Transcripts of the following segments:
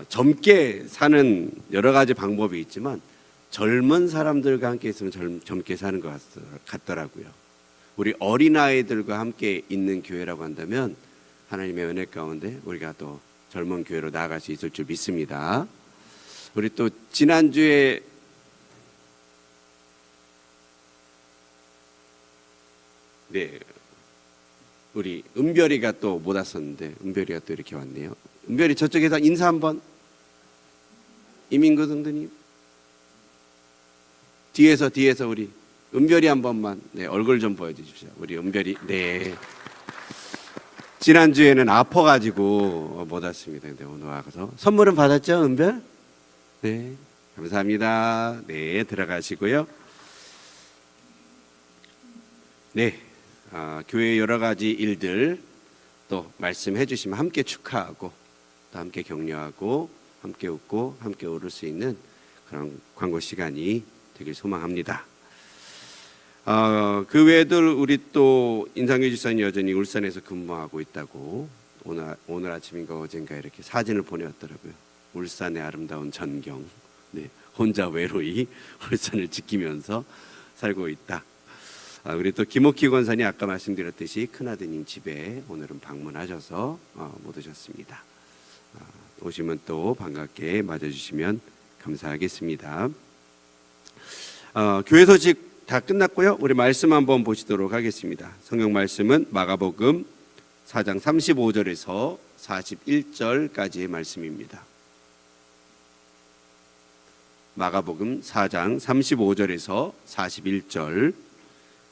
젊게 사는 여러 가지 방법이 있지만 젊은 사람들과 함께 있으면 젊게 사는 것 같더라고요. 우리 어린아이들과 함께 있는 교회라고 한다면 하나님의 은혜 가운데 우리가 또 젊은 교회로 나아갈 수 있을 줄 믿습니다. 우리 또 지난주에 우리 은별이가 또 못 왔었는데 은별이가 또 이렇게 왔네요. 은별이 저쪽에서 인사 한번. 이민구 성도님 뒤에서 우리 은별이 한 번만 얼굴 좀 보여주십시오. 우리 은별이. 지난주에는 아파가지고 못 왔습니다. 근데 오늘 와서 선물은 받았죠, 은별? 네, 감사합니다. 네, 들어가시고요. 교회 여러 가지 일들 또 말씀해 주시면 함께 축하하고 또 함께 격려하고 함께 웃고 함께 울을 수 있는 그런 광고 시간이 되길 소망합니다. 그 외에도 우리 또 인상규 지사님 여전히 울산에서 근무하고 있다고 오늘 아침인가 어젠가 이렇게 사진을 보내왔더라고요. 울산의 아름다운 전경. 혼자 외로이 울산을 지키면서 살고 있다. 우리 또 김옥희 권사님 아까 말씀드렸듯이 큰아드님 집에 오늘은 방문하셔서 못 오셨습니다. 오시면 또 반갑게 맞아주시면 감사하겠습니다. 교회 소식 다 끝났고요. 우리 말씀 한번 보시도록 하겠습니다. 성경 말씀은 마가복음 4장 35절에서 41절까지의 말씀입니다. 마가복음 4장 35절에서 41절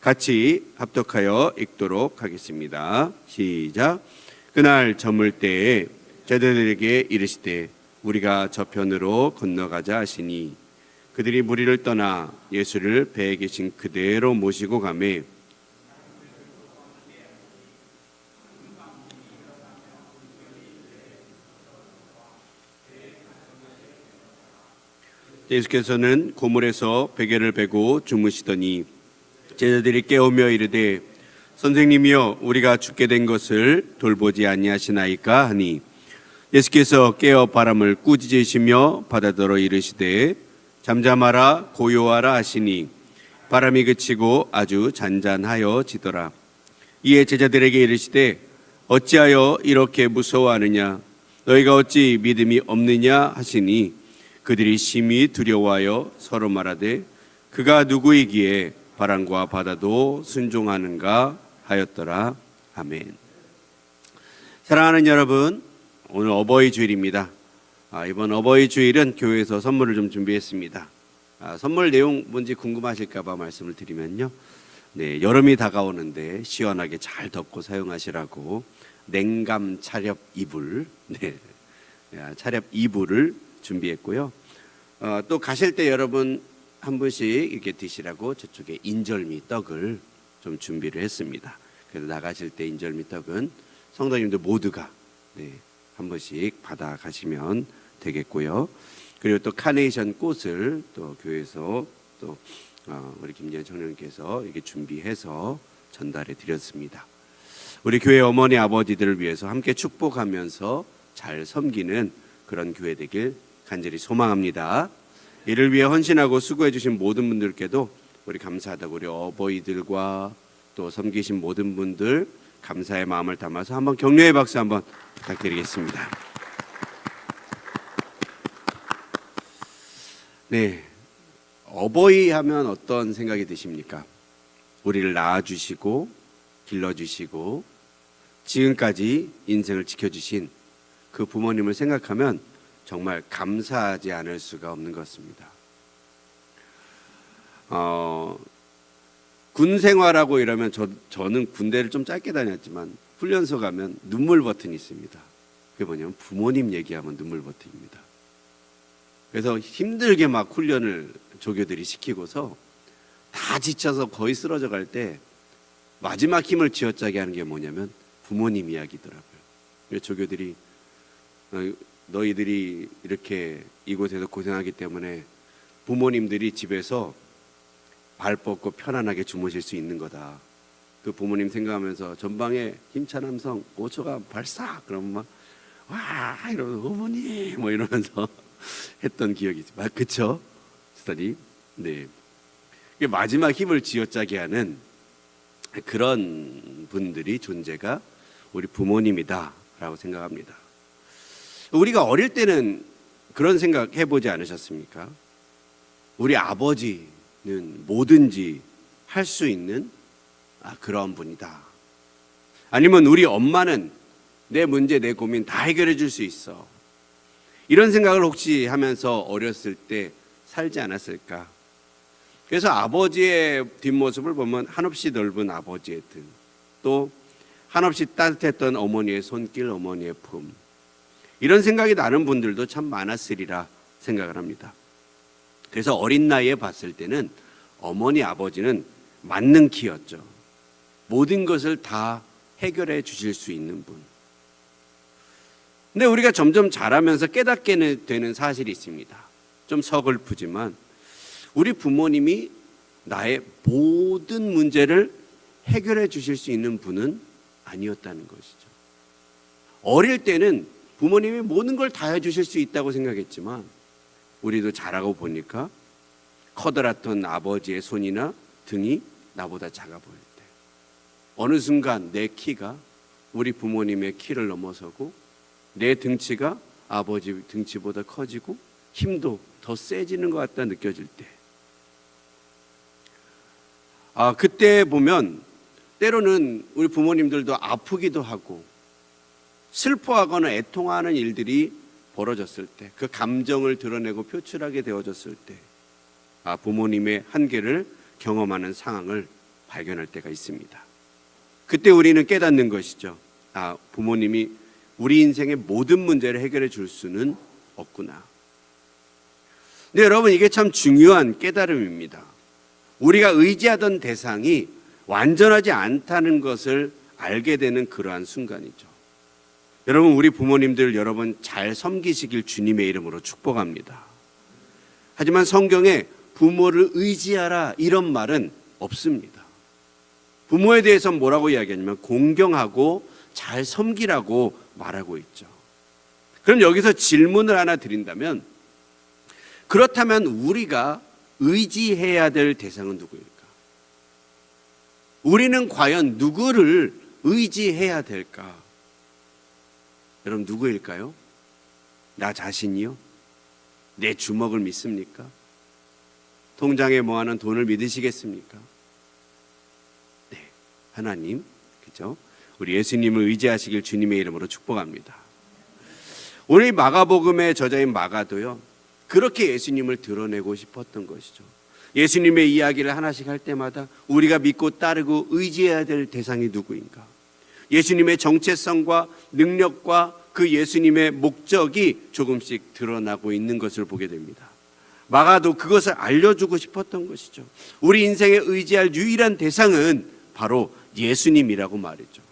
같이 합독하여 읽도록 하겠습니다. 시작. 그날 저물 때에 제자들에게 이르시되 우리가 저편으로 건너가자 하시니 그들이 무리를 떠나 예수를 배에 계신 그대로 모시고 가매 예수께서는 고물에서 베개를 베고 주무시더니 제자들이 깨우며 이르되 선생님이여 우리가 죽게 된 것을 돌보지 아니하시나이까 하니 예수께서 깨어 바람을 꾸짖으시며 바다더러 이르시되 잠잠하라 고요하라 하시니 바람이 그치고 아주 잔잔하여 지더라. 이에 제자들에게 이르시되 어찌하여 이렇게 무서워하느냐 너희가 어찌 믿음이 없느냐 하시니 그들이 심히 두려워하여 서로 말하되 그가 누구이기에 바람과 바다도 순종하는가 하였더라. 아멘. 사랑하는 여러분, 오늘 어버이 주일입니다. 이번 어버이 주일은 교회에서 선물을 좀 준비했습니다. 선물 내용 뭔지 궁금하실까 봐 말씀을 드리면요. 여름이 다가오는데 시원하게 잘 덮고 사용하시라고 냉감 차렵 이불, 차렵 이불을 준비했고요. 또 가실 때 여러분 한 분씩 이렇게 드시라고 저쪽에 인절미 떡을 좀 준비를 했습니다. 그래서 나가실 때 인절미 떡은 성도님들 모두가 한 번씩 받아 가시면 되겠고요. 그리고 또 카네이션 꽃을 또 교회에서 또 우리 김재현 청년께서 이렇게 준비해서 전달해 드렸습니다. 우리 교회 어머니 아버지들을 위해서 함께 축복하면서 잘 섬기는 그런 교회 되길 간절히 소망합니다. 이를 위해 헌신하고 수고해 주신 모든 분들께도 우리 감사하다고 우리 어버이들과 또 섬기신 모든 분들 감사의 마음을 담아서 한번 격려의 박수 한번 부탁드리겠습니다. 어버이 하면 어떤 생각이 드십니까? 우리를 낳아주시고 길러주시고 지금까지 인생을 지켜주신 그 부모님을 생각하면 정말 감사하지 않을 수가 없는 것 같습니다. 군 생활하고 이러면 저는 군대를 좀 짧게 다녔지만 훈련소 가면 눈물 버튼이 있습니다. 그게 뭐냐면 부모님 얘기하면 눈물 버튼입니다. 그래서 힘들게 막 훈련을 조교들이 시키고서 다 지쳐서 거의 쓰러져 갈 때 마지막 힘을 쥐어짜게 하는 게 뭐냐면 부모님 이야기더라고요. 그래서 조교들이 너희들이 이렇게 이곳에서 고생하기 때문에 부모님들이 집에서 발 뻗고 편안하게 주무실 수 있는 거다. 그 부모님 생각하면서 전방에 힘찬 함성 5초가 발사 그러면 막 와 이러면서 어머니 뭐 이러면서 했던 기억이 있어요. 그쵸? 스타디. 네. 마지막 힘을 쥐어짜게 하는 그런 분들이 존재가 우리 부모님이다라고 생각합니다. 우리가 어릴 때는 그런 생각 해보지 않으셨습니까? 우리 아버지는 뭐든지 할 수 있는 그런 분이다. 아니면 우리 엄마는 내 문제, 내 고민 다 해결해 줄 수 있어. 이런 생각을 혹시 하면서 어렸을 때 살지 않았을까? 그래서 아버지의 뒷모습을 보면 한없이 넓은 아버지의 등, 또 한없이 따뜻했던 어머니의 손길, 어머니의 품, 이런 생각이 나는 분들도 참 많았으리라 생각을 합니다. 그래서 어린 나이에 봤을 때는 어머니, 아버지는 맞는 키였죠. 모든 것을 다 해결해 주실 수 있는 분. 근데 우리가 점점 자라면서 깨닫게 되는 사실이 있습니다. 좀 서글프지만 우리 부모님이 나의 모든 문제를 해결해 주실 수 있는 분은 아니었다는 것이죠. 어릴 때는 부모님이 모든 걸 다 해주실 수 있다고 생각했지만 우리도 자라고 보니까 커다랗던 아버지의 손이나 등이 나보다 작아 보일 때, 어느 순간 내 키가 우리 부모님의 키를 넘어서고 내 등치가 아버지 등치보다 커지고 힘도 더 세지는 것 같다 느껴질 때, 그때 보면 때로는 우리 부모님들도 아프기도 하고 슬퍼하거나 애통하는 일들이 벌어졌을 때, 그 감정을 드러내고 표출하게 되어졌을 때 부모님의 한계를 경험하는 상황을 발견할 때가 있습니다. 그때 우리는 깨닫는 것이죠. 부모님이 우리 인생의 모든 문제를 해결해 줄 수는 없구나. 근데 여러분, 이게 참 중요한 깨달음입니다. 우리가 의지하던 대상이 완전하지 않다는 것을 알게 되는 그러한 순간이죠. 여러분, 우리 부모님들 여러분 잘 섬기시길 주님의 이름으로 축복합니다. 하지만 성경에 부모를 의지하라 이런 말은 없습니다. 부모에 대해서 뭐라고 이야기하냐면 공경하고 잘 섬기라고 말하고 있죠. 그럼 여기서 질문을 하나 드린다면, 그렇다면 우리가 의지해야 될 대상은 누구일까? 우리는 과연 누구를 의지해야 될까? 여러분, 누구일까요? 나 자신이요? 내 주먹을 믿습니까? 통장에 모아놓은 돈을 믿으시겠습니까? 네, 하나님, 그죠? 우리 예수님을 의지하시길 주님의 이름으로 축복합니다. 오늘 마가복음의 저자인 마가도요, 그렇게 예수님을 드러내고 싶었던 것이죠. 예수님의 이야기를 하나씩 할 때마다 우리가 믿고 따르고 의지해야 될 대상이 누구인가? 예수님의 정체성과 능력과 그 예수님의 목적이 조금씩 드러나고 있는 것을 보게 됩니다. 마가도 그것을 알려주고 싶었던 것이죠. 우리 인생에 의지할 유일한 대상은 바로 예수님이라고 말이죠.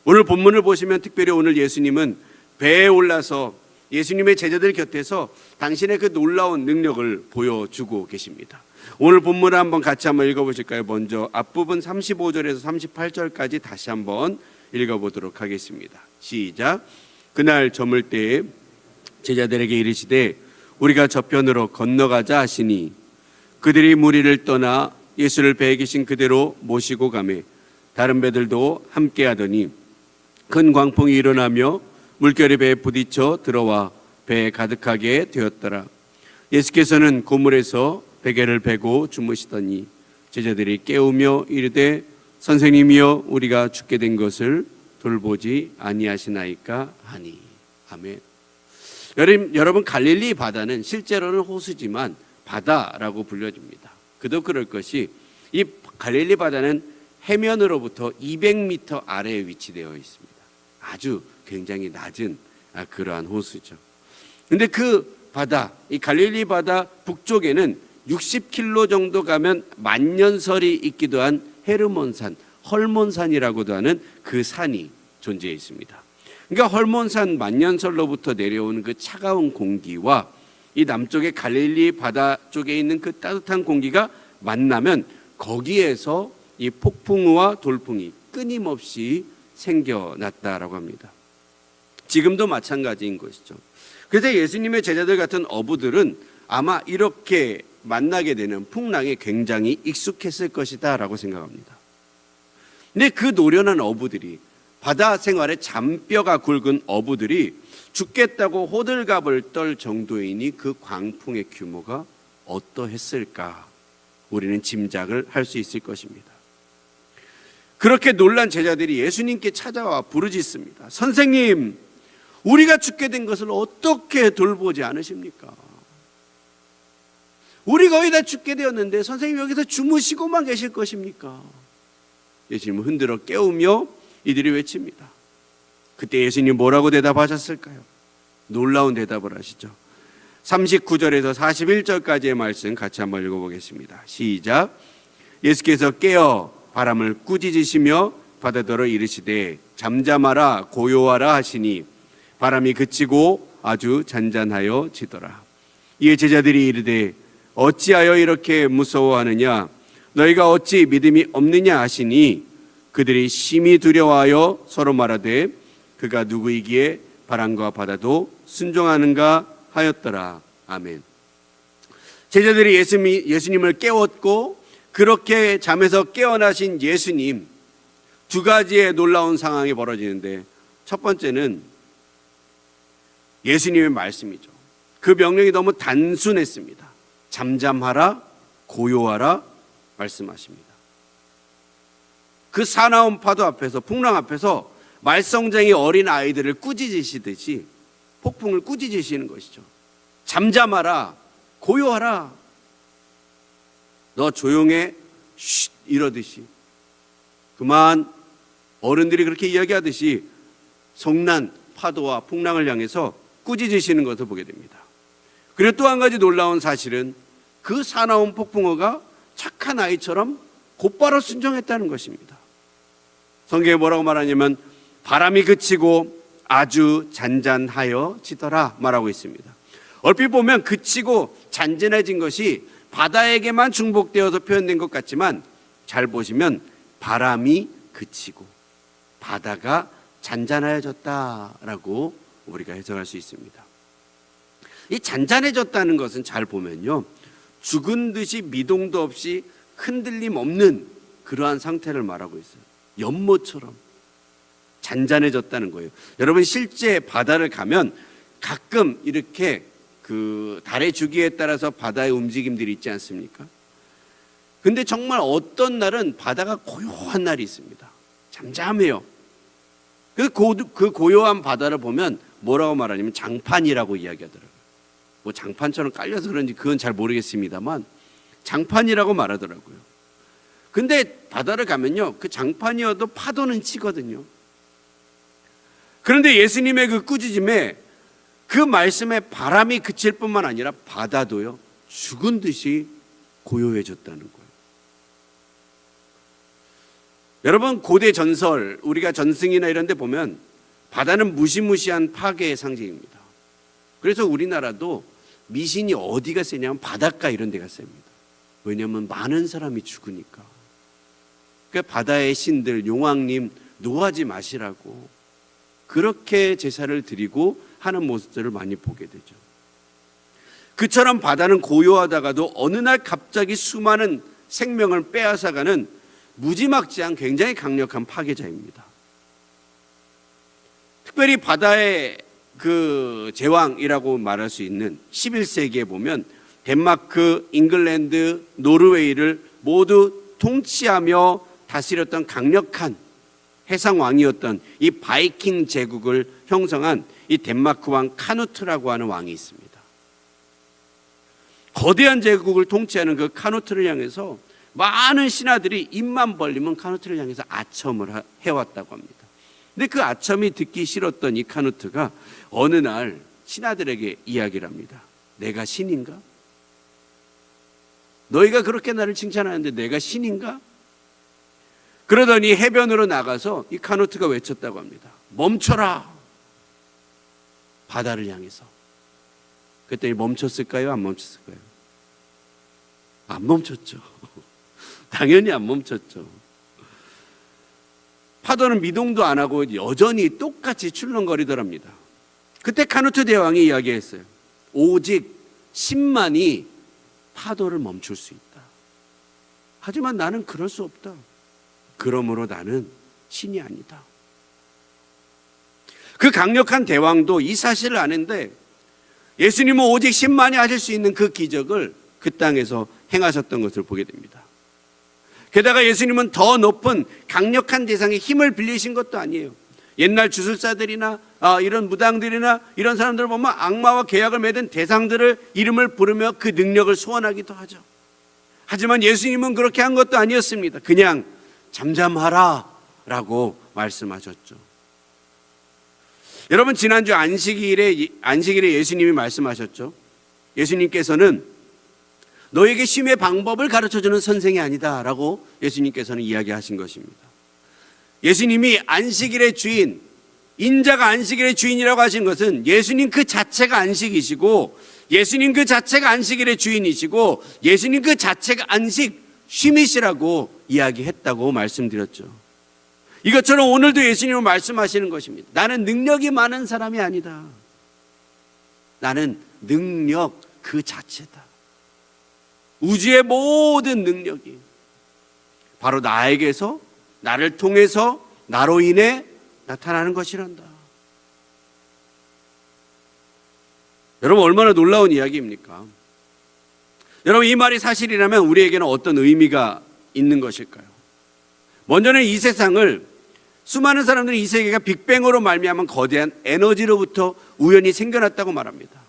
오늘 본문을 보시면 특별히 오늘 예수님은 배에 올라서 예수님의 제자들 곁에서 당신의 그 놀라운 능력을 보여주고 계십니다. 오늘 본문을 같이 한번 읽어보실까요? 먼저 앞부분 35절에서 38절까지 다시 한번 읽어보도록 하겠습니다. 시작. 그날 저물 때에 제자들에게 이르시되 우리가 저편으로 건너가자 하시니 그들이 무리를 떠나 예수를 배에 계신 그대로 모시고 가매 다른 배들도 함께 하더니 큰 광풍이 일어나며 물결이 배에 부딪혀 들어와 배에 가득하게 되었더라. 예수께서는 고물에서 베개를 베고 주무시더니 제자들이 깨우며 이르되 선생님이여 우리가 죽게 된 것을 돌보지 아니하시나이까 하니. 아멘. 여러분, 갈릴리 바다는 실제로는 호수지만 바다라고 불려집니다. 그도 그럴 것이 이 갈릴리 바다는 해면으로부터 200m 아래에 위치되어 있습니다. 아주 굉장히 낮은 그러한 호수죠. 근데 그 바다, 이 갈릴리 바다 북쪽에는 60km 정도 가면 만년설이 있기도 한 헤르몬산, 헐몬산이라고도 하는 그 산이 존재해 있습니다. 그러니까 헐몬산 만년설로부터 내려오는 그 차가운 공기와 이 남쪽의 갈릴리 바다 쪽에 있는 그 따뜻한 공기가 만나면 거기에서 이 폭풍우와 돌풍이 끊임없이 생겨났다라고 합니다. 지금도 마찬가지인 것이죠. 그래서 예수님의 제자들 같은 어부들은 아마 이렇게 만나게 되는 풍랑에 굉장히 익숙했을 것이다 라고 생각합니다. 근데 그 노련한 어부들이, 바다 생활에 잔뼈가 굵은 어부들이 죽겠다고 호들갑을 떨 정도이니 그 광풍의 규모가 어떠했을까 우리는 짐작을 할 수 있을 것입니다. 그렇게 놀란 제자들이 예수님께 찾아와 부르짖습니다. 선생님, 우리가 죽게 된 것을 어떻게 돌보지 않으십니까? 우리 거의 다 죽게 되었는데 선생님 여기서 주무시고만 계실 것입니까? 예수님은 흔들어 깨우며 이들이 외칩니다. 그때 예수님 뭐라고 대답하셨을까요? 놀라운 대답을 하시죠. 39절에서 41절까지의 말씀 같이 한번 읽어보겠습니다. 시작. 예수께서 깨어 바람을 꾸짖으시며 바다더러 이르시되 잠잠하라 고요하라 하시니 바람이 그치고 아주 잔잔하여 지더라. 이에 제자들이 이르되 어찌하여 이렇게 무서워하느냐? 너희가 어찌 믿음이 없느냐 하시니 그들이 심히 두려워하여 서로 말하되 그가 누구이기에 바람과 바다도 순종하는가 하였더라. 아멘. 제자들이 예수님을 깨웠고 그렇게 잠에서 깨어나신 예수님, 두 가지의 놀라운 상황이 벌어지는데 첫 번째는 예수님의 말씀이죠. 그 명령이 너무 단순했습니다. 잠잠하라, 고요하라 말씀하십니다. 그 사나운 파도 앞에서, 풍랑 앞에서 말썽쟁이 어린 아이들을 꾸짖으시듯이 폭풍을 꾸짖으시는 것이죠. 잠잠하라, 고요하라, 너 조용해, 쉿 이러듯이 그만 어른들이 그렇게 이야기하듯이 성난 파도와 풍랑을 향해서 꾸짖으시는 것을 보게 됩니다. 그리고 또 한 가지 놀라운 사실은 그 사나운 폭풍우가 착한 아이처럼 곧바로 순종했다는 것입니다. 성경에 뭐라고 말하냐면 바람이 그치고 아주 잔잔하여 지더라 말하고 있습니다. 얼핏 보면 그치고 잔잔해진 것이 바다에게만 중복되어서 표현된 것 같지만 잘 보시면 바람이 그치고 바다가 잔잔해졌다라고 우리가 해석할 수 있습니다. 이 잔잔해졌다는 것은 잘 보면요, 죽은 듯이 미동도 없이 흔들림 없는 그러한 상태를 말하고 있어요. 연못처럼 잔잔해졌다는 거예요. 여러분 실제 바다를 가면 가끔 이렇게 그 달의 주기에 따라서 바다의 움직임들이 있지 않습니까? 근데 정말 어떤 날은 바다가 고요한 날이 있습니다. 잠잠해요. 그 고요한 바다를 보면 뭐라고 말하냐면 장판이라고 이야기하더라고요. 뭐 장판처럼 깔려서 그런지 그건 잘 모르겠습니다만 장판이라고 말하더라고요. 근데 바다를 가면요, 그 장판이어도 파도는 치거든요. 그런데 예수님의 그 꾸짖음에 그 말씀에 바람이 그칠 뿐만 아니라 바다도요 죽은 듯이 고요해졌다는 거예요. 여러분 고대 전설, 우리가 전승이나 이런 데 보면 바다는 무시무시한 파괴의 상징입니다. 그래서 우리나라도 미신이 어디가 세냐면 바닷가 이런 데가 셉니다. 왜냐하면 많은 사람이 죽으니까. 그러니까 바다의 신들, 용왕님 노하지 마시라고 그렇게 제사를 드리고 하는 모습들을 많이 보게 되죠. 그처럼 바다는 고요하다가도 어느 날 갑자기 수많은 생명을 빼앗아가는 무지막지한 굉장히 강력한 파괴자입니다. 특별히 바다의 그 제왕이라고 말할 수 있는 11세기에 보면 덴마크, 잉글랜드, 노르웨이를 모두 통치하며 다스렸던 강력한 해상왕이었던 이 바이킹 제국을 형성한 이 덴마크 왕 카누트라고 하는 왕이 있습니다. 거대한 제국을 통치하는 그 카누트를 향해서 많은 신하들이 입만 벌리면 카누트를 향해서 아첨을 해왔다고 합니다. 근데 그 아첨이 듣기 싫었던 이 카누트가 어느 날 신하들에게 이야기를 합니다. 내가 신인가? 너희가 그렇게 나를 칭찬하는데 내가 신인가? 그러더니 해변으로 나가서 이 카누트가 외쳤다고 합니다. 멈춰라! 바다를 향해서. 그랬더니 멈췄을까요? 안 멈췄을까요? 안 멈췄죠. 당연히 안 멈췄죠. 파도는 미동도 안 하고 여전히 똑같이 출렁거리더랍니다. 그때 카누트 대왕이 이야기했어요. 오직 신만이 파도를 멈출 수 있다. 하지만 나는 그럴 수 없다. 그러므로 나는 신이 아니다. 그 강력한 대왕도 이 사실을 아는데 예수님은 오직 신만이 하실 수 있는 그 기적을 그 땅에서 행하셨던 것을 보게 됩니다. 게다가 예수님은 더 높은 강력한 대상의 힘을 빌리신 것도 아니에요. 옛날 주술사들이나 이런 무당들이나 이런 사람들을 보면 악마와 계약을 맺은 대상들을 이름을 부르며 그 능력을 소원하기도 하죠. 하지만 예수님은 그렇게 한 것도 아니었습니다. 그냥 잠잠하라 라고 말씀하셨죠. 여러분, 지난주 안식일에 예수님이 말씀하셨죠. 예수님께서는 너에게 쉼의 방법을 가르쳐주는 선생이 아니다 라고 예수님께서는 이야기하신 것입니다. 예수님이 안식일의 주인, 인자가 안식일의 주인이라고 하신 것은 예수님 그 자체가 안식이시고, 예수님 그 자체가 안식일의 주인이시고, 예수님 그 자체가 안식, 쉼이시라고 이야기했다고 말씀드렸죠. 이것처럼 오늘도 예수님은 말씀하시는 것입니다. 나는 능력이 많은 사람이 아니다. 나는 능력 그 자체다. 우주의 모든 능력이 바로 나에게서, 나를 통해서, 나로 인해 나타나는 것이란다. 여러분, 얼마나 놀라운 이야기입니까? 여러분, 이 말이 사실이라면 우리에게는 어떤 의미가 있는 것일까요? 먼저는 이 세상을 수많은 사람들이 이 세계가 빅뱅으로 말미암은 거대한 에너지로부터 우연히 생겨났다고 말합니다.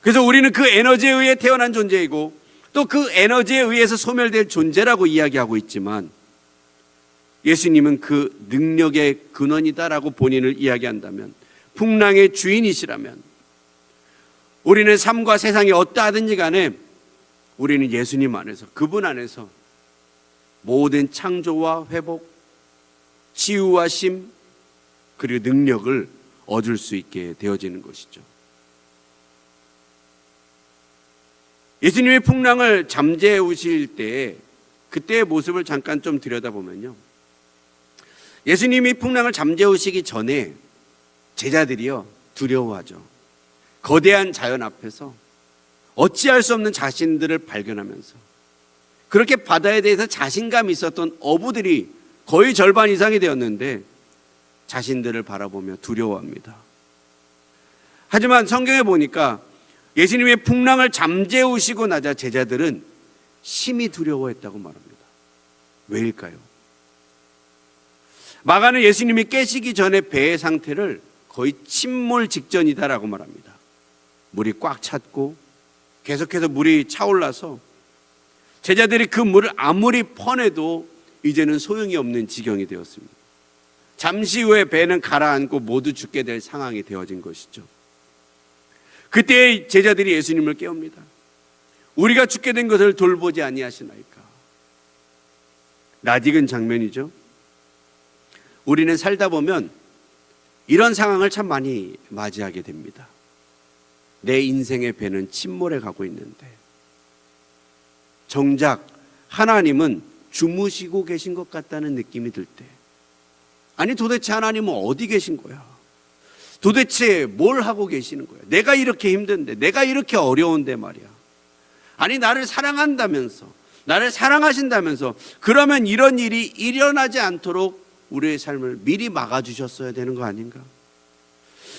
그래서 우리는 그 에너지에 의해 태어난 존재이고 또 그 에너지에 의해서 소멸될 존재라고 이야기하고 있지만, 예수님은 그 능력의 근원이다라고 본인을 이야기한다면, 풍랑의 주인이시라면, 우리는 삶과 세상이 어떠하든지 간에 우리는 예수님 안에서, 그분 안에서 모든 창조와 회복, 치유와 쉼, 그리고 능력을 얻을 수 있게 되어지는 것이죠. 예수님의 풍랑을 잠재우실 때 그때의 모습을 잠깐 좀 들여다보면요, 예수님이 풍랑을 잠재우시기 전에 제자들이요 두려워하죠. 거대한 자연 앞에서 어찌할 수 없는 자신들을 발견하면서, 그렇게 바다에 대해서 자신감이 있었던 어부들이 거의 절반 이상이 되었는데 자신들을 바라보며 두려워합니다. 하지만 성경에 보니까 예수님의 풍랑을 잠재우시고 나자 제자들은 심히 두려워했다고 말합니다. 왜일까요? 마가는 예수님이 깨시기 전에 배의 상태를 거의 침몰 직전이다라고 말합니다. 물이 꽉 찼고 계속해서 물이 차올라서 제자들이 그 물을 아무리 퍼내도 이제는 소용이 없는 지경이 되었습니다. 잠시 후에 배는 가라앉고 모두 죽게 될 상황이 되어진 것이죠. 그때 제자들이 예수님을 깨웁니다. 우리가 죽게 된 것을 돌보지 아니하시나이까. 낯익은 장면이죠. 우리는 살다 보면 이런 상황을 참 많이 맞이하게 됩니다. 내 인생의 배는 침몰해 가고 있는데 정작 하나님은 주무시고 계신 것 같다는 느낌이 들 때, 아니 도대체 하나님은 어디 계신 거야? 도대체 뭘 하고 계시는 거야? 내가 이렇게 힘든데, 내가 이렇게 어려운데 말이야. 아니 나를 사랑한다면서, 나를 사랑하신다면서, 그러면 이런 일이 일어나지 않도록 우리의 삶을 미리 막아주셨어야 되는 거 아닌가?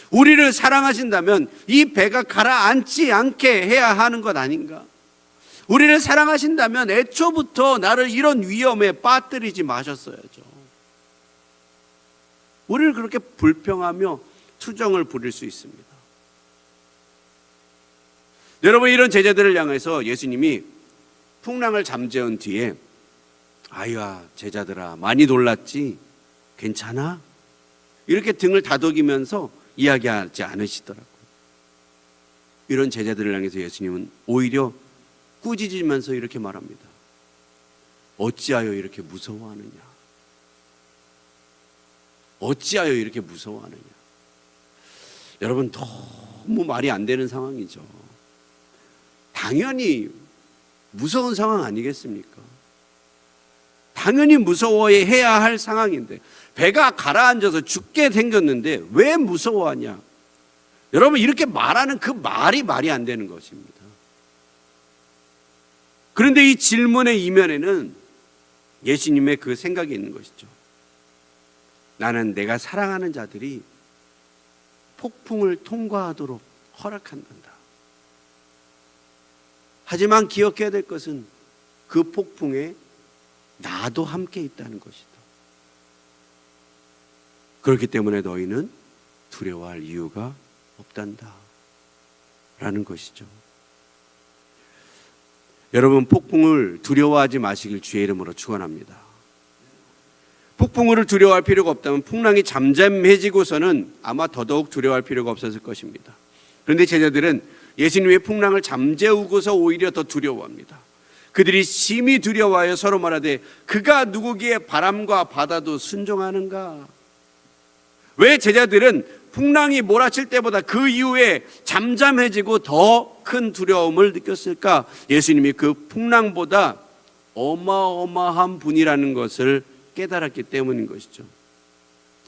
우리를 사랑하신다면 이 배가 가라앉지 않게 해야 하는 것 아닌가? 우리를 사랑하신다면 애초부터 나를 이런 위험에 빠뜨리지 마셨어야죠. 우리를 그렇게 불평하며 투정을 부릴 수 있습니다. 여러분, 이런 제자들을 향해서 예수님이 풍랑을 잠재운 뒤에 아이야 제자들아 많이 놀랐지? 괜찮아? 이렇게 등을 다독이면서 이야기하지 않으시더라고요. 이런 제자들을 향해서 예수님은 오히려 꾸짖으면서 이렇게 말합니다. 어찌하여 이렇게 무서워하느냐? 어찌하여 이렇게 무서워하느냐? 여러분, 너무 말이 안 되는 상황이죠. 당연히 무서운 상황 아니겠습니까? 당연히 무서워해야 할 상황인데, 배가 가라앉아서 죽게 생겼는데 왜 무서워하냐? 여러분, 이렇게 말하는 그 말이 안 되는 것입니다. 그런데 이 질문의 이면에는 예수님의 그 생각이 있는 것이죠. 나는 내가 사랑하는 자들이 폭풍을 통과하도록 허락한단다. 하지만 기억해야 될 것은 그 폭풍에 나도 함께 있다는 것이다. 그렇기 때문에 너희는 두려워할 이유가 없단다 라는 것이죠. 여러분, 폭풍을 두려워하지 마시길 주의 이름으로 축원합니다. 폭풍을 두려워할 필요가 없다면 풍랑이 잠잠해지고서는 아마 더더욱 두려워할 필요가 없었을 것입니다. 그런데 제자들은 예수님의 풍랑을 잠재우고서 오히려 더 두려워합니다. 그들이 심히 두려워하여 서로 말하되 그가 누구기에 바람과 바다도 순종하는가? 왜 제자들은 풍랑이 몰아칠 때보다 그 이후에 잠잠해지고 더 큰 두려움을 느꼈을까? 예수님이 그 풍랑보다 어마어마한 분이라는 것을 깨달았기 때문인 것이죠.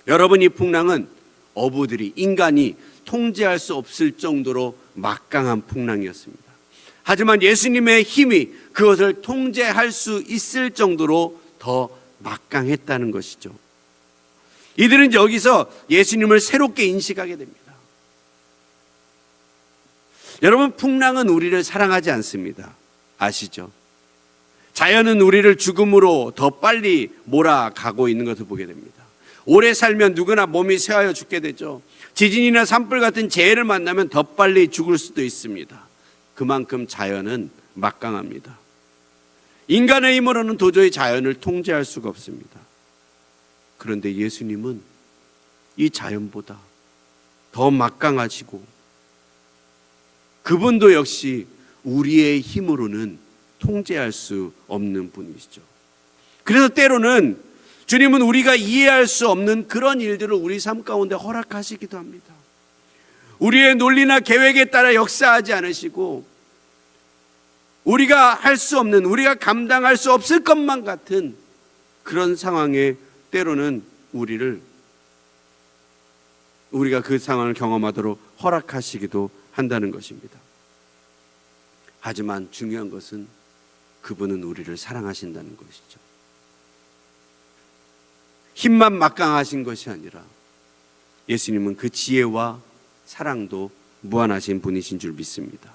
여러분, 이 풍랑은 어부들이, 인간이 통제할 수 없을 정도로 막강한 풍랑이었습니다. 하지만 예수님의 힘이 그것을 통제할 수 있을 정도로 더 막강했다는 것이죠. 이들은 여기서 예수님을 새롭게 인식하게 됩니다. 여러분, 풍랑은 우리를 사랑하지 않습니다. 아시죠? 자연은 우리를 죽음으로 더 빨리 몰아가고 있는 것을 보게 됩니다. 오래 살면 누구나 몸이 쇠하여 죽게 되죠. 지진이나 산불 같은 재해를 만나면 더 빨리 죽을 수도 있습니다. 그만큼 자연은 막강합니다. 인간의 힘으로는 도저히 자연을 통제할 수가 없습니다. 그런데 예수님은 이 자연보다 더 막강하시고 그분도 역시 우리의 힘으로는 통제할 수 없는 분이시죠. 그래서 때로는 주님은 우리가 이해할 수 없는 그런 일들을 우리 삶 가운데 허락하시기도 합니다. 우리의 논리나 계획에 따라 역사하지 않으시고 우리가 할 수 없는, 우리가 감당할 수 없을 것만 같은 그런 상황에 때로는 우리가 그 상황을 경험하도록 허락하시기도 한다는 것입니다. 하지만 중요한 것은 그분은 우리를 사랑하신다는 것이죠. 힘만 막강하신 것이 아니라 예수님은 그 지혜와 사랑도 무한하신 분이신 줄 믿습니다.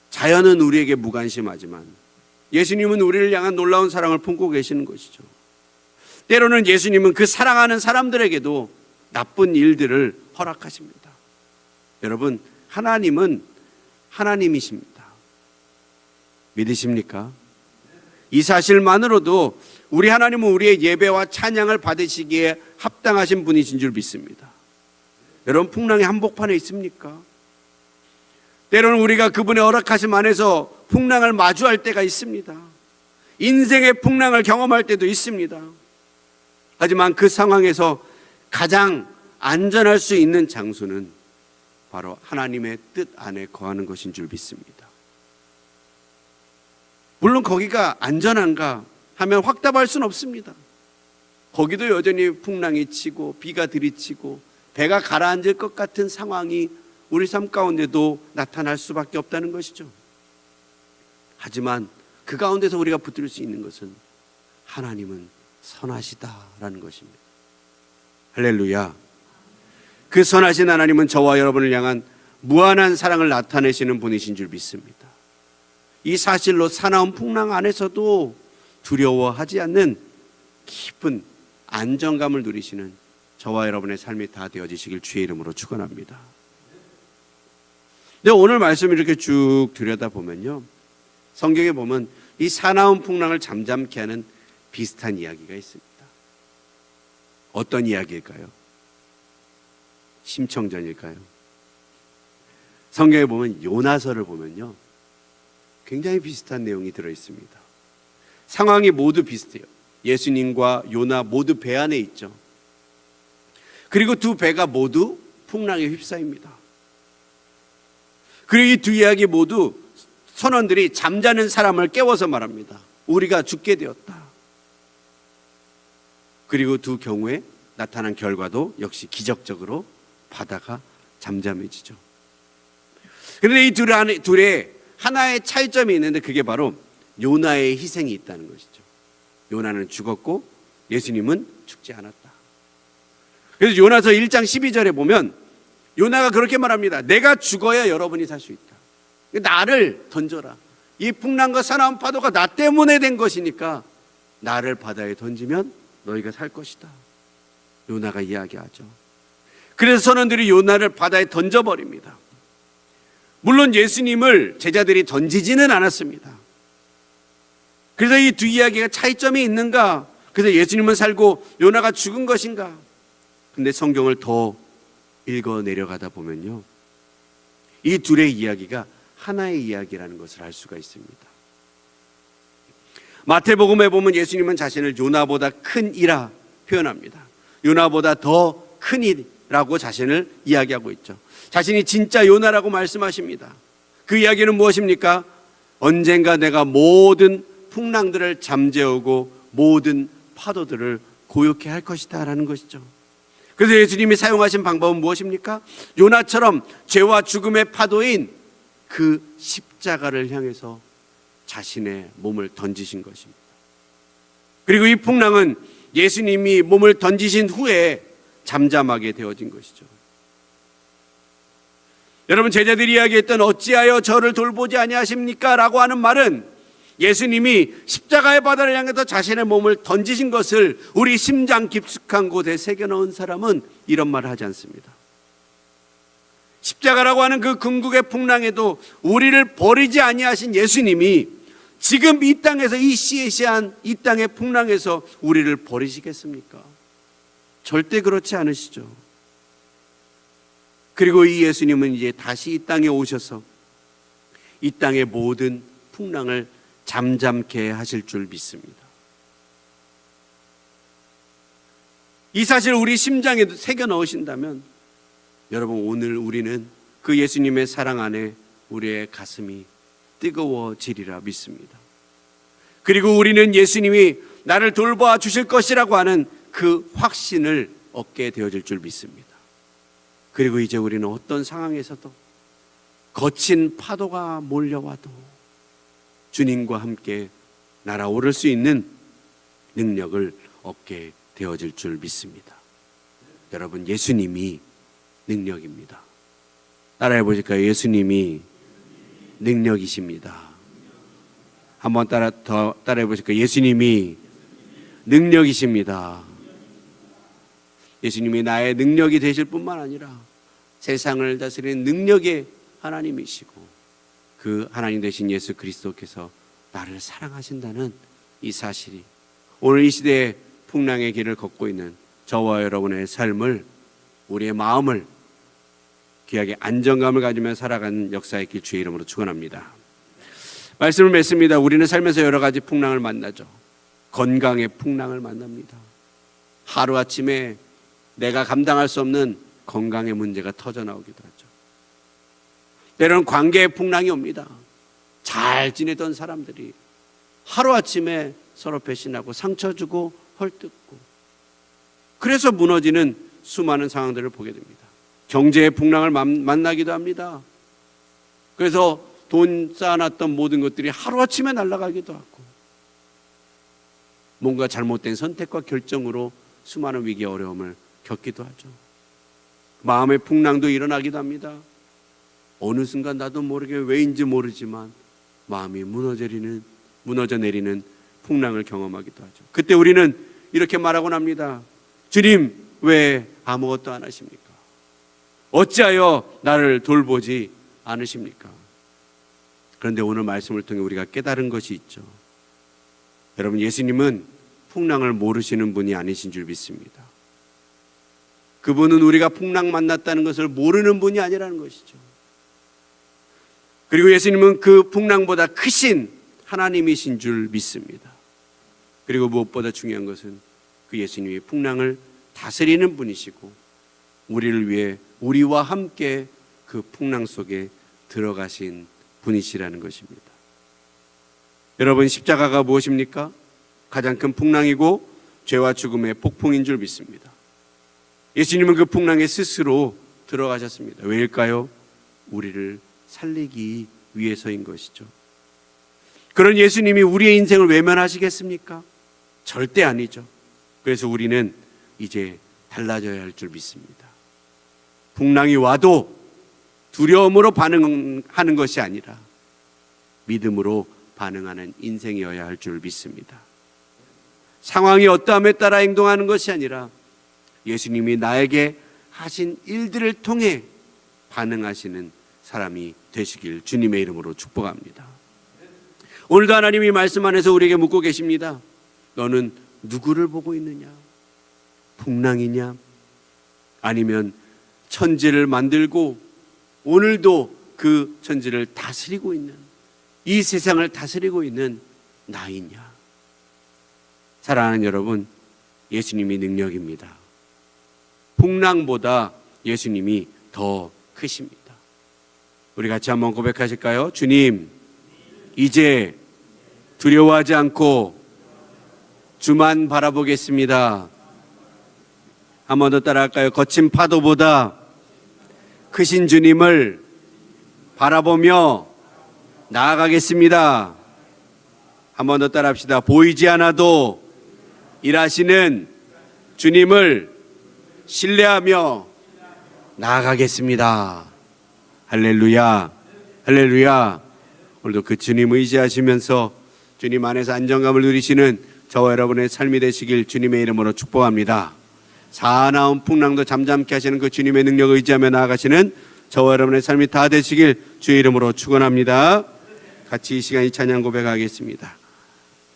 자연은 우리에게 무관심하지만 예수님은 우리를 향한 놀라운 사랑을 품고 계시는 것이죠. 때로는 예수님은 그 사랑하는 사람들에게도 나쁜 일들을 허락하십니다. 여러분, 하나님은 하나님이십니다. 믿으십니까? 이 사실만으로도 우리 하나님은 우리의 예배와 찬양을 받으시기에 합당하신 분이신 줄 믿습니다. 여러분, 풍랑의 한복판에 있습니까? 때로는 우리가 그분의 허락하심 안에서 풍랑을 마주할 때가 있습니다. 인생의 풍랑을 경험할 때도 있습니다. 하지만 그 상황에서 가장 안전할 수 있는 장소는 바로 하나님의 뜻 안에 거하는 것인 줄 믿습니다. 물론 거기가 안전한가 하면 확답할 수는 없습니다. 거기도 여전히 풍랑이 치고 비가 들이치고 배가 가라앉을 것 같은 상황이 우리 삶 가운데도 나타날 수밖에 없다는 것이죠. 하지만 그 가운데서 우리가 붙들 수 있는 것은 하나님은 선하시다라는 것입니다. 할렐루야. 그 선하신 하나님은 저와 여러분을 향한 무한한 사랑을 나타내시는 분이신 줄 믿습니다. 이 사실로 사나운 풍랑 안에서도 두려워하지 않는 깊은 안정감을 누리시는 저와 여러분의 삶이 다 되어지시길 주의 이름으로 축원합니다. 근데 오늘 말씀을 이렇게 쭉 들여다보면요, 성경에 보면 이 사나운 풍랑을 잠잠케 하는 비슷한 이야기가 있습니다. 어떤 이야기일까요? 심청전일까요? 성경에 보면 요나서를 보면요, 굉장히 비슷한 내용이 들어있습니다. 상황이 모두 비슷해요. 예수님과 요나 모두 배 안에 있죠. 그리고 두 배가 모두 풍랑에 휩싸입니다. 그리고 이 두 이야기 모두 선원들이 잠자는 사람을 깨워서 말합니다. 우리가 죽게 되었다. 그리고 두 경우에 나타난 결과도 역시 기적적으로 바다가 잠잠해지죠. 그런데 이 둘의 하나의 차이점이 있는데 그게 바로 요나의 희생이 있다는 것이죠. 요나는 죽었고 예수님은 죽지 않았다. 그래서 요나서 1장 12절에 보면 요나가 그렇게 말합니다. 내가 죽어야 여러분이 살 수 있다. 나를 던져라. 이 풍랑과 사나운 파도가 나 때문에 된 것이니까 나를 바다에 던지면 너희가 살 것이다. 요나가 이야기하죠. 그래서 선원들이 요나를 바다에 던져버립니다. 물론 예수님을 제자들이 던지지는 않았습니다. 그래서 이 두 이야기가 차이점이 있는가? 그래서 예수님은 살고 요나가 죽은 것인가? 근데 성경을 더 읽어 내려가다 보면요, 이 둘의 이야기가 하나의 이야기라는 것을 알 수가 있습니다. 마태복음에 보면 예수님은 자신을 요나보다 큰 이라 표현합니다. 요나보다 더 큰 이라고 자신을 이야기하고 있죠. 자신이 진짜 요나라고 말씀하십니다. 그 이야기는 무엇입니까? 언젠가 내가 모든 풍랑들을 잠재우고 모든 파도들을 고요케 할 것이다 라는 것이죠. 그래서 예수님이 사용하신 방법은 무엇입니까? 요나처럼 죄와 죽음의 파도인 그 십자가를 향해서 자신의 몸을 던지신 것입니다. 그리고 이 풍랑은 예수님이 몸을 던지신 후에 잠잠하게 되어진 것이죠. 여러분, 제자들이 이야기했던 어찌하여 저를 돌보지 아니하십니까? 라고 하는 말은 예수님이 십자가의 바다를 향해서 자신의 몸을 던지신 것을 우리 심장 깊숙한 곳에 새겨넣은 사람은 이런 말을 하지 않습니다. 십자가라고 하는 그 궁극의 풍랑에도 우리를 버리지 아니하신 예수님이 지금 이 땅에서 이 시시한 이 땅의 풍랑에서 우리를 버리시겠습니까? 절대 그렇지 않으시죠. 그리고 이 예수님은 이제 다시 이 땅에 오셔서 이 땅의 모든 풍랑을 잠잠케 하실 줄 믿습니다. 이 사실을 우리 심장에 새겨 넣으신다면 여러분, 오늘 우리는 그 예수님의 사랑 안에 우리의 가슴이 뜨거워지리라 믿습니다. 그리고 우리는 예수님이 나를 돌봐 주실 것이라고 하는 그 확신을 얻게 되어질 줄 믿습니다. 그리고 이제 우리는 어떤 상황에서도 거친 파도가 몰려와도 주님과 함께 날아오를 수 있는 능력을 얻게 되어질 줄 믿습니다. 여러분, 예수님이 능력입니다. 따라해 보실까요? 예수님이 능력이십니다. 한번 따라해 보실까요? 예수님이 능력이십니다. 예수님이 나의 능력이 되실 뿐만 아니라 세상을 다스리는 능력의 하나님이시고 그 하나님 되신 예수 그리스도께서 나를 사랑하신다는 이 사실이 오늘 이 시대의 풍랑의 길을 걷고 있는 저와 여러분의 삶을, 우리의 마음을 귀하게 안정감을 가지며 살아가는 역사의 길 주의 이름으로 축원합니다. 말씀을 맺습니다. 우리는 살면서 여러 가지 풍랑을 만나죠. 건강의 풍랑을 만납니다. 하루아침에 내가 감당할 수 없는 건강의 문제가 터져나오기도 하죠. 때로는 관계의 풍랑이 옵니다. 잘 지내던 사람들이 하루아침에 서로 배신하고 상처 주고 헐뜯고, 그래서 무너지는 수많은 상황들을 보게 됩니다. 경제의 풍랑을 만나기도 합니다. 그래서 돈 쌓아놨던 모든 것들이 하루아침에 날아가기도 하고, 뭔가 잘못된 선택과 결정으로 수많은 위기 어려움을 겪기도 하죠. 마음의 풍랑도 일어나기도 합니다. 어느 순간 나도 모르게 왜인지 모르지만 마음이 무너져 내리는 풍랑을 경험하기도 하죠. 그때 우리는 이렇게 말하곤 합니다. 주님, 왜 아무것도 안 하십니까? 어찌하여 나를 돌보지 않으십니까? 그런데 오늘 말씀을 통해 우리가 깨달은 것이 있죠. 여러분, 예수님은 풍랑을 모르시는 분이 아니신 줄 믿습니다. 그분은 우리가 풍랑 만났다는 것을 모르는 분이 아니라는 것이죠. 그리고 예수님은 그 풍랑보다 크신 하나님이신 줄 믿습니다. 그리고 무엇보다 중요한 것은 그 예수님이 풍랑을 다스리는 분이시고 우리를 위해 우리와 함께 그 풍랑 속에 들어가신 분이시라는 것입니다. 여러분, 십자가가 무엇입니까? 가장 큰 풍랑이고 죄와 죽음의 폭풍인 줄 믿습니다. 예수님은 그 풍랑에 스스로 들어가셨습니다. 왜일까요? 우리를 살리기 위해서인 것이죠. 그런 예수님이 우리의 인생을 외면하시겠습니까? 절대 아니죠. 그래서 우리는 이제 달라져야 할 줄 믿습니다. 풍랑이 와도 두려움으로 반응하는 것이 아니라 믿음으로 반응하는 인생이어야 할 줄 믿습니다. 상황이 어떠함에 따라 행동하는 것이 아니라 예수님이 나에게 하신 일들을 통해 반응하시는 사람이 되시길 주님의 이름으로 축복합니다. 오늘도 하나님이 말씀 안에서 우리에게 묻고 계십니다. 너는 누구를 보고 있느냐? 풍랑이냐? 아니면 천지를 만들고 오늘도 그 천지를 다스리고 있는, 이 세상을 다스리고 있는 나이냐? 사랑하는 여러분, 예수님이 능력입니다. 풍랑보다 예수님이 더 크십니다. 우리 같이 한번 고백하실까요? 주님, 이제 두려워하지 않고 주만 바라보겠습니다. 한 번 더 따라할까요? 거친 파도보다 크신 주님을 바라보며 나아가겠습니다. 한 번 더 따라합시다. 보이지 않아도 일하시는 주님을 신뢰하며 나아가겠습니다. 할렐루야, 할렐루야. 오늘도 그 주님 의지하시면서 주님 안에서 안정감을 누리시는 저와 여러분의 삶이 되시길 주님의 이름으로 축복합니다. 사나운 풍랑도 잠잠케 하시는 그 주님의 능력을 의지하며 나아가시는 저와 여러분의 삶이 다 되시길 주의 이름으로 축원합니다. 같이 이 시간 이 찬양 고백하겠습니다.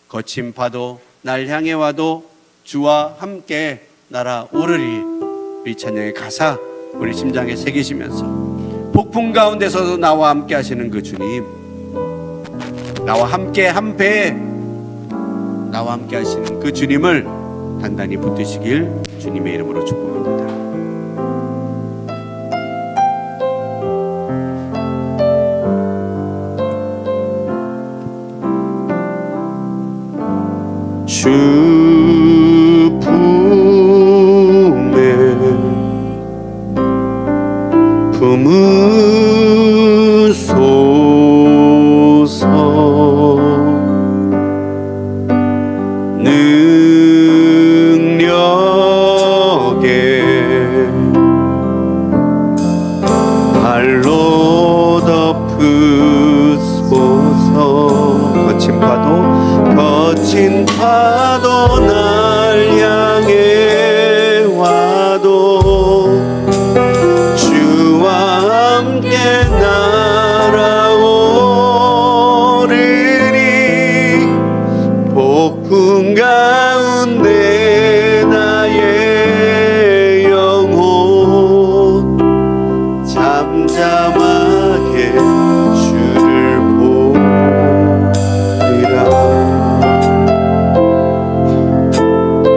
거친 파도 날 향해 와도 주와 함께 날아오르리. 이 찬양의 가사 우리 심장에 새기시면서 폭풍 가운데서도 나와 함께 하시는 그 주님, 나와 함께 한 배에 나와 함께 하시는 그 주님을 단단히 붙드시길 주님의 이름으로 축복합니다. 주 품에 품으소서. 능력에 발로 덮으소서. 거친 파도 날 향해 와도 주와 함께 날아오르리. 폭풍 가운데 나의 영혼 잠잠하게 주를 보리라.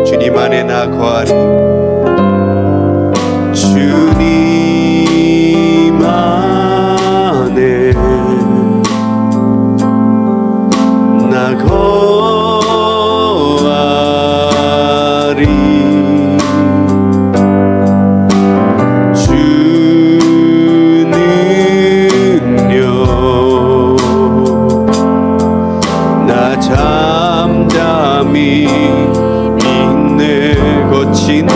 주님 안에 나 거하리. 주님 안에 나 거하리. 주 능력 나 잠잠히 있네. 거친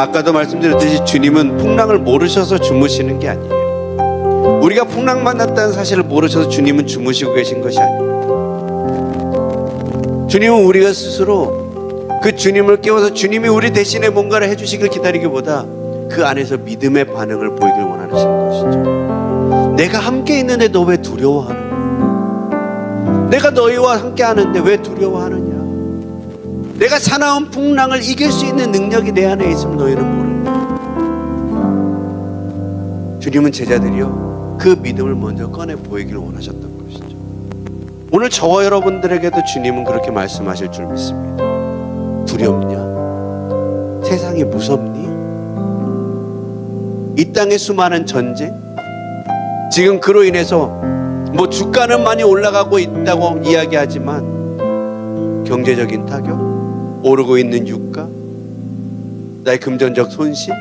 아까도 말씀드렸듯이 주님은 풍랑을 모르셔서 주무시는 게 아니에요. 우리가 풍랑 만났다는 사실을 모르셔서 주님은 주무시고 계신 것이 아닙니다. 주님은 우리가 스스로 그 주님을 깨워서 주님이 우리 대신에 뭔가를 해주시길 기다리기보다 그 안에서 믿음의 반응을 보이길 원하시는 것이죠. 내가 함께 있는데 너 왜 두려워하느냐? 내가 너희와 함께 하는데 왜 두려워하느냐? 내가 사나운 풍랑을 이길 수 있는 능력이 내 안에 있으면 너희는 모르냐? 주님은 제자들이요, 그 믿음을 먼저 꺼내 보이길 원하셨던 것이죠. 오늘 저와 여러분들에게도 주님은 그렇게 말씀하실 줄 믿습니다. 두렵냐? 세상이 무섭니? 이 땅의 수많은 전쟁, 지금 그로 인해서 주가는 많이 올라가고 있다고 이야기하지만 경제적인 타격, 오르고 있는 유가, 나의 금전적 손실,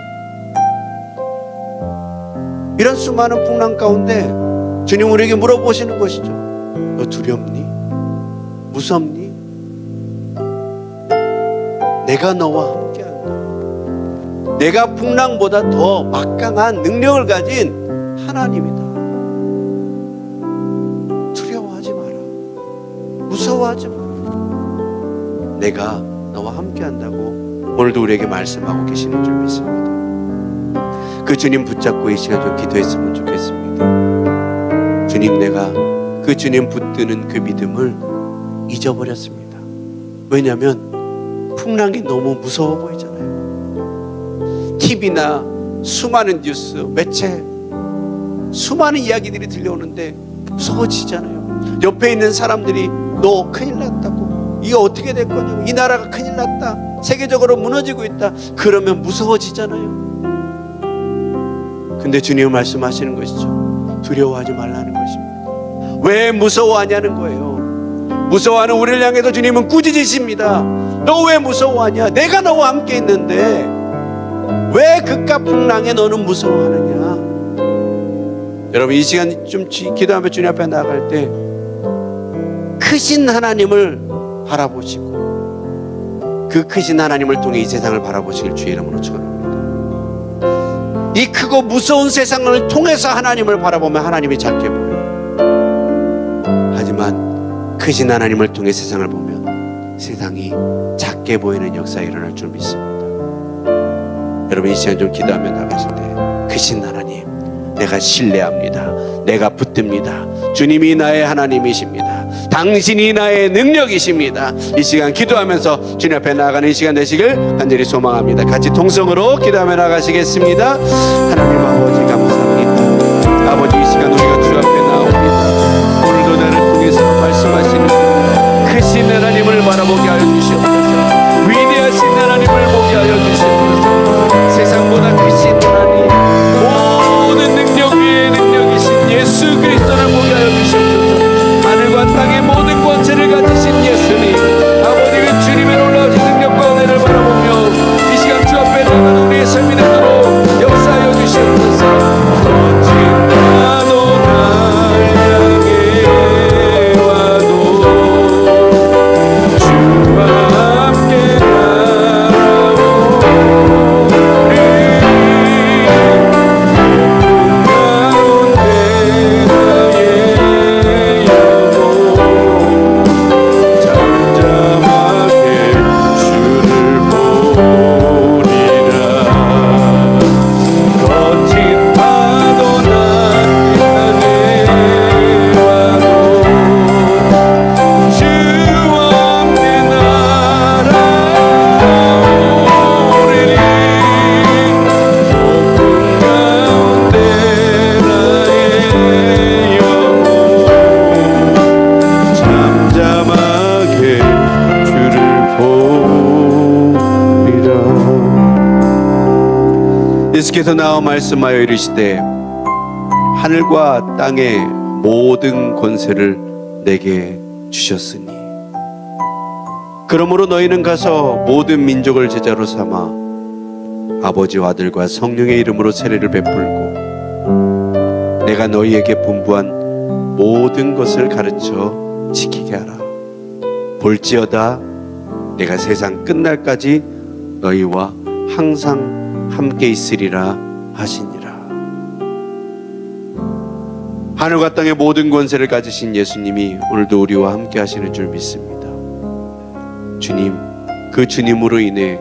이런 수많은 풍랑 가운데 주님 우리에게 물어보시는 것이죠. 너 두렵니? 무섭니? 내가 너와 함께한다. 내가 풍랑보다 더 막강한 능력을 가진 하나님이다. 두려워하지 마라. 무서워하지 마라. 내가 너와 함께한다고 오늘도 우리에게 말씀하고 계시는 줄 믿습니다. 그 주님 붙잡고 이 시간 좀 기도했으면 좋겠습니다. 주님, 내가 그 주님 붙드는 그 믿음을 잊어버렸습니다. 왜냐하면 풍랑이 너무 무서워 보이잖아요. TV나 수많은 뉴스, 매체, 수많은 이야기들이 들려오는데 무서워지잖아요. 옆에 있는 사람들이 너 큰일 났다고, 이거 어떻게 될 거냐고, 이 나라가 큰일 났다, 세계적으로 무너지고 있다, 그러면 무서워지잖아요. 근데 주님은 말씀하시는 것이죠. 두려워하지 말라는 것입니다. 왜 무서워하냐는 거예요. 무서워하는 우리를 향해서 주님은 꾸짖으십니다. 너 왜 무서워하냐? 내가 너와 함께 있는데 왜 그깟 풍랑에 너는 무서워하느냐? 여러분, 이 시간 좀 기도하며 주님 앞에 나아갈 때 크신 하나님을 바라보시고 그 크신 하나님을 통해 이 세상을 바라보시길 주의 이름으로 축원합니다. 이 크고 무서운 세상을 통해서 하나님을 바라보면 하나님이 작게 보여요. 하지만 크신 하나님을 통해 세상을 보면 세상이 작게 보이는 역사가 일어날 줄 믿습니다. 여러분, 이 시간 좀 기도하며 나가실 때 크신 하나님, 내가 신뢰합니다. 내가 붙듭니다. 주님이 나의 하나님이십니다. 당신이 나의 능력이십니다. 이 시간 기도하면서 주님 앞에 나아가는 이 시간 되시길 간절히 소망합니다. 같이 통성으로 기도하며 나가시겠습니다. 하나님 아버지, 감사합니다. 아버지, 이 시간 우리가 주 앞에 나옵니다. 오늘도 나를 통해서 말씀하시는 크신 하나님을 바라보게 하여 주시옵소서. 위대하신 하나님을 보게 하여 주시옵소서. 세상보다 크신 하나님, 모든 능력 위에 능력이신 예수 그리스도를 보게 하여 주시옵소서. 하늘과 땅의 모든 권세를 가지신 예수님, 아버지, 그 주님의 놀라우신 능력과 은혜를 바라보며 이 시간 주 앞에 나가는 우리의 삶이 되도록 역사하여 주시옵소서. 거친 나도 날 향해 와도 주와 함께 예수께서 나와 말씀하여 이르시되 하늘과 땅의 모든 권세를 내게 주셨으니 그러므로 너희는 가서 모든 민족을 제자로 삼아 아버지와 아들과 성령의 이름으로 세례를 베풀고 내가 너희에게 분부한 모든 것을 가르쳐 지키게 하라. 볼지어다 내가 세상 끝날까지 너희와 항상 함께 있으리라 하시니라. 하늘과 땅의 모든 권세를 가지신 예수님이 오늘도 우리와 함께 하시는 줄 믿습니다. 주님, 그 주님으로 인해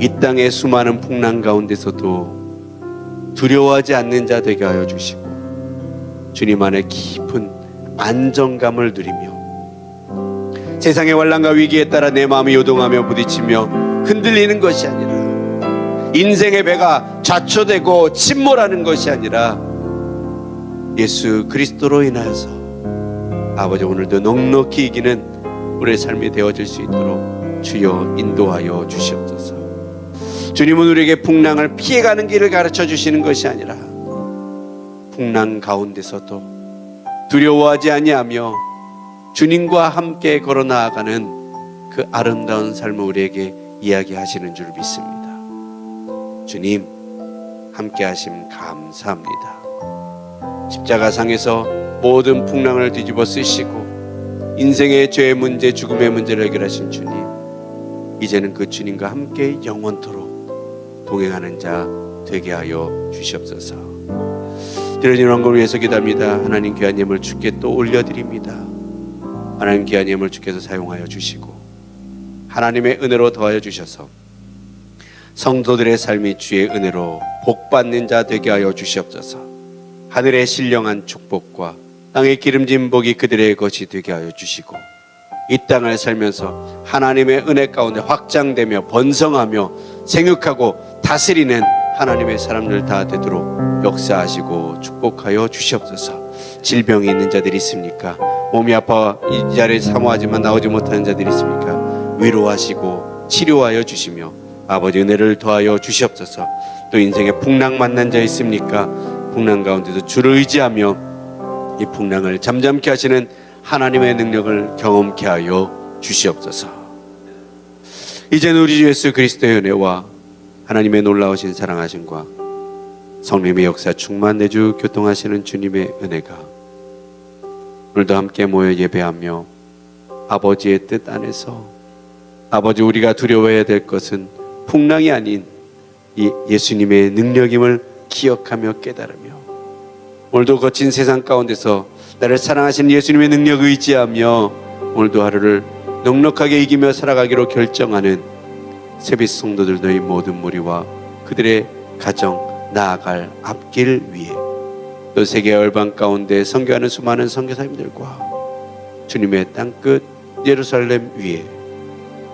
이 땅의 수많은 풍랑 가운데서도 두려워하지 않는 자 되게 하여 주시고 주님 안에 깊은 안정감을 누리며 세상의 환난과 위기에 따라 내 마음이 요동하며 부딪히며 흔들리는 것이 아니라 인생의 배가 좌초되고 침몰하는 것이 아니라 예수 그리스도로 인하여서 아버지 오늘도 넉넉히 이기는 우리의 삶이 되어질 수 있도록 주여 인도하여 주시옵소서. 주님은 우리에게 풍랑을 피해가는 길을 가르쳐 주시는 것이 아니라 풍랑 가운데서도 두려워하지 아니하며 주님과 함께 걸어 나아가는 그 아름다운 삶을 우리에게 이야기하시는 줄 믿습니다. 주님 함께 하심 감사합니다. 십자가상에서 모든 풍랑을 뒤집어 쓰시고 인생의 죄의 문제, 죽음의 문제를 해결하신 주님, 이제는 그 주님과 함께 영원토록 동행하는 자 되게 하여 주시옵소서. 드려진 원금을 위해서 기도합니다. 하나님 귀한 예물 주께 또 올려드립니다. 하나님 귀한 예물 주께서 사용하여 주시고 하나님의 은혜로 더하여 주셔서 성도들의 삶이 주의 은혜로 복받는 자 되게 하여 주시옵소서. 하늘의 신령한 축복과 땅의 기름진 복이 그들의 것이 되게 하여 주시고 이 땅을 살면서 하나님의 은혜 가운데 확장되며 번성하며 생육하고 다스리는 하나님의 사람들 다 되도록 역사하시고 축복하여 주시옵소서. 질병이 있는 자들이 있습니까? 몸이 아파 이 자리에 사모하지만 나오지 못하는 자들이 있습니까? 위로하시고 치료하여 주시며 아버지 은혜를 더하여 주시옵소서. 또 인생에 풍랑 만난 자 있습니까? 풍랑 가운데서 주를 의지하며 이 풍랑을 잠잠케 하시는 하나님의 능력을 경험케 하여 주시옵소서. 이제는 우리 주 예수 그리스도의 은혜와 하나님의 놀라우신 사랑하심과 성령의 역사 충만 내주 교통하시는 주님의 은혜가 오늘도 함께 모여 예배하며 아버지의 뜻 안에서 아버지 우리가 두려워해야 될 것은 풍랑이 아닌 이 예수님의 능력임을 기억하며 깨달으며 오늘도 거친 세상 가운데서 나를 사랑하시는 예수님의 능력 의지하며 오늘도 하루를 넉넉하게 이기며 살아가기로 결정하는 세빛 성도들 너희 모든 무리와 그들의 가정 나아갈 앞길 위에 또 세계 열방 가운데 선교하는 수많은 선교사님들과 주님의 땅끝 예루살렘 위에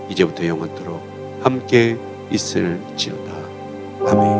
이제부터 영원토록 함께 있을지어다. 아멘.